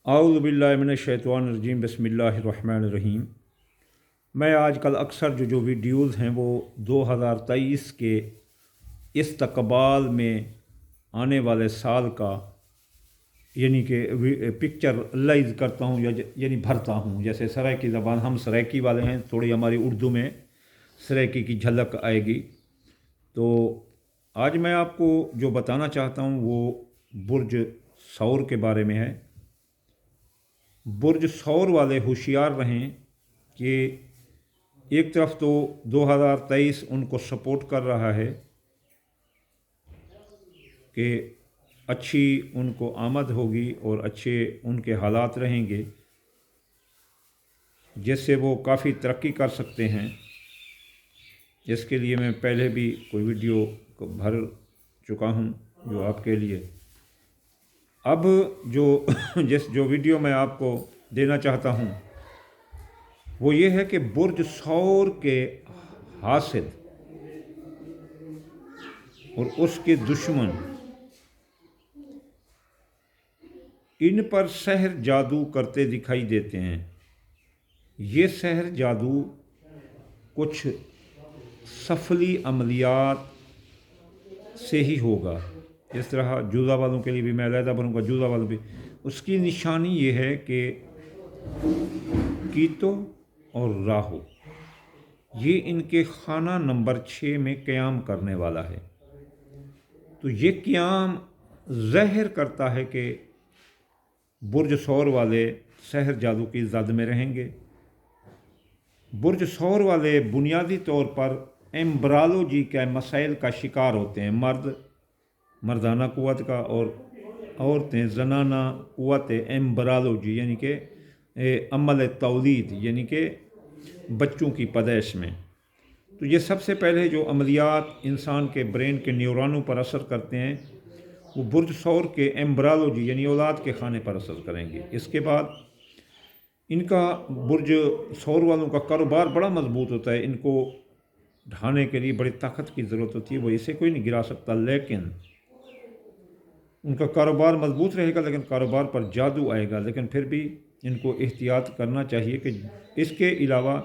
اعوذ باللہ من الشیطان الرجیم بسم اللہ الرحمن الرحیم۔ میں آج کل اکثر جو ویڈیوز ہیں وہ 2023 کے استقبال میں آنے والے سال کا یعنی کہ پکچرلائز کرتا ہوں یعنی بھرتا ہوں۔ جیسے سرائکی زبان، ہم سرائکی والے ہیں، تھوڑی ہماری اردو میں سرائکی کی جھلک آئے گی۔ تو آج میں آپ کو جو بتانا چاہتا ہوں وہ برج ثور کے بارے میں ہے۔ برج ثور والے ہوشیار رہیں کہ ایک طرف تو 2023 ان کو سپورٹ کر رہا ہے کہ اچھی ان کو آمد ہوگی اور اچھے ان کے حالات رہیں گے جس سے وہ کافی ترقی کر سکتے ہیں۔ اس کے لیے میں پہلے بھی کوئی ویڈیو بھر چکا ہوں جو آپ کے لیے۔ اب جو ویڈیو میں آپ کو دینا چاہتا ہوں وہ یہ ہے کہ برج ثور کے حاسد اور اس کے دشمن ان پر سحر جادو کرتے دکھائی دیتے ہیں۔ یہ سحر جادو کچھ سفلی عملیات سے ہی ہوگا۔ اس طرح جوزہ والوں کے لیے بھی میں علیحدہ بنوں گا، جوزہ والوں بھی۔ اس کی نشانی یہ ہے کہ کیتو اور راہو یہ ان کے خانہ نمبر 6 میں قیام کرنے والا ہے۔ تو یہ قیام ظاہر کرتا ہے کہ برج ثور والے سحر جادو کی زد میں رہیں گے۔ برج ثور والے بنیادی طور پر ایمبرالوجی کے مسائل کا شکار ہوتے ہیں۔ مردانہ قوت کا اور عورتیں زنانہ قوت ایمبرالوجی یعنی کہ عمل تولید یعنی کہ بچوں کی پیدائش میں۔ تو یہ سب سے پہلے جو عملیات انسان کے برین کے نیورونوں پر اثر کرتے ہیں وہ برج ثور کے ایمبرالوجی یعنی اولاد کے خانے پر اثر کریں گے۔ اس کے بعد ان کا برج ثور والوں کا کاروبار بڑا مضبوط ہوتا ہے۔ ان کو ڈھانے کے لیے بڑی طاقت کی ضرورت ہوتی ہے، وہ اسے کوئی نہیں گرا سکتا، لیکن ان کا کاروبار مضبوط رہے گا، لیکن کاروبار پر جادو آئے گا۔ لیکن پھر بھی ان کو احتیاط کرنا چاہیے کہ اس کے علاوہ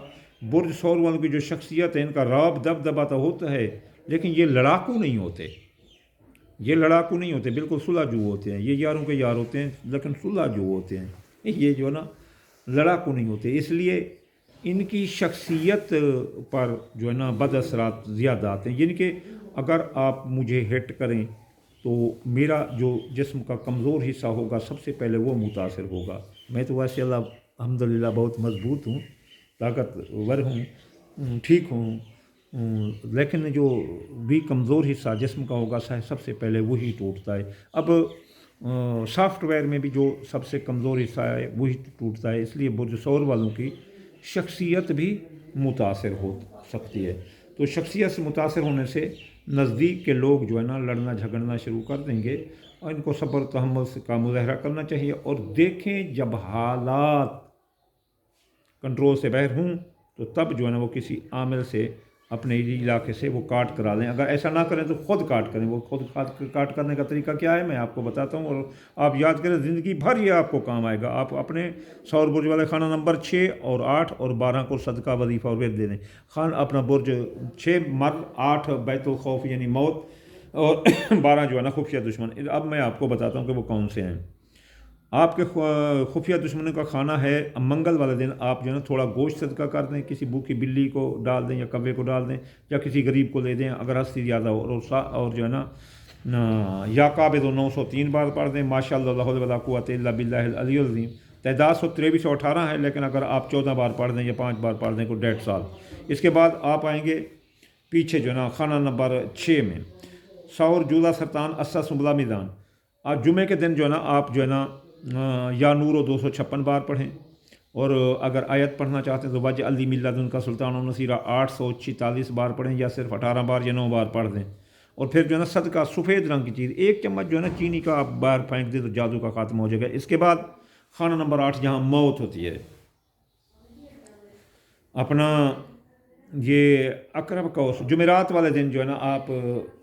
برج ثور والوں کی جو شخصیت ہے ان کا رعب دبدبا تو ہوتا ہے، لیکن یہ لڑاکو نہیں ہوتے، بالکل سلجھو ہوتے ہیں۔ یہ یاروں کے یار ہوتے ہیں لیکن سلجھو ہوتے ہیں، یہ جو نا لڑاکو نہیں ہوتے۔ اس لیے ان کی شخصیت پر جو ہے نا بد اثرات زیادہ آتے ہیں۔ یعنی کہ اگر آپ مجھے ہٹ کریں تو میرا جو جسم کا کمزور حصہ ہوگا سب سے پہلے وہ متاثر ہوگا۔ میں تو ویسے اللہ الحمدللہ بہت مضبوط ہوں، طاقتور ہوں، ٹھیک ہوں، لیکن جو بھی کمزور حصہ جسم کا ہوگا سب سے پہلے وہی ٹوٹتا ہے۔ اب سافٹ ویئر میں بھی جو سب سے کمزور حصہ ہے وہی ٹوٹتا ہے۔ اس لیے برج ثور والوں کی شخصیت بھی متاثر ہو سکتی ہے۔ تو شخصیت سے متاثر ہونے سے نزدیک کے لوگ جو ہے نا لڑنا جھگڑنا شروع کر دیں گے، اور ان کو صبر و تحمل کا مظاہرہ کرنا چاہیے۔ اور دیکھیں جب حالات کنٹرول سے باہر ہوں تو تب جو ہے نا وہ کسی عامل سے اپنے علاقے سے وہ کاٹ کرا لیں۔ اگر ایسا نہ کریں تو خود کاٹ کریں۔ وہ خود کاٹ کرنے کا طریقہ کیا ہے میں آپ کو بتاتا ہوں، اور آپ یاد کریں زندگی بھر یہ آپ کو کام آئے گا۔ آپ اپنے ثور برج والے خانہ نمبر 6 اور 8 اور 12 کو صدقہ وظیفہ اور ورد دے دیں۔ اپنا برج 6 مرد، 8 بیت الخوف یعنی موت، اور 12 جو ہے نا خفیہ دشمن۔ اب میں آپ کو بتاتا ہوں کہ وہ کون سے ہیں۔ آپ کے خفیہ دشمنوں کا کھانا ہے منگل والے دن آپ جو ہے نا تھوڑا گوشت صدقہ کر دیں، کسی بھوکی بلی کو ڈال دیں یا کوے کو ڈال دیں یا کسی غریب کو لے دیں اگر ہستی زیادہ ہو، اور جو ہے نا یا قابض 903 بار پڑھ دیں، ماشاء اللہ لا حول ولا قوۃ الا باللہ العلی العظیم۔ تعداد 12318 ہے، لیکن اگر آپ 14 بار پڑھ دیں یا 5 بار پڑھ دیں کو 1.5 سال۔ اس کے بعد آپ آئیں گے پیچھے جو ہے نا خانہ نمبر 6 میں ثور جوزہ سرطان اسا سنبلہ میزان۔ آج جمعے کے دن جو ہے نا آپ جو ہے نا یا نورو 256 بار پڑھیں، اور اگر آیت پڑھنا چاہتے ہیں تو وجہ علی ملت کا سلطان و نصیرہ 846 بار پڑھیں، یا صرف 18 بار یا 9 بار پڑھ دیں۔ اور پھر جو ہے نا صدقہ سفید رنگ کی چیز 1 چمچ جو ہے نا چینی کا آپ باہر پھینک دیں تو جادو کا خاتمہ ہو جائے گا۔ اس کے بعد خانہ نمبر 8 جہاں موت ہوتی ہے، اپنا یہ اقرب قوس جمعرات والے دن جو ہے نا آپ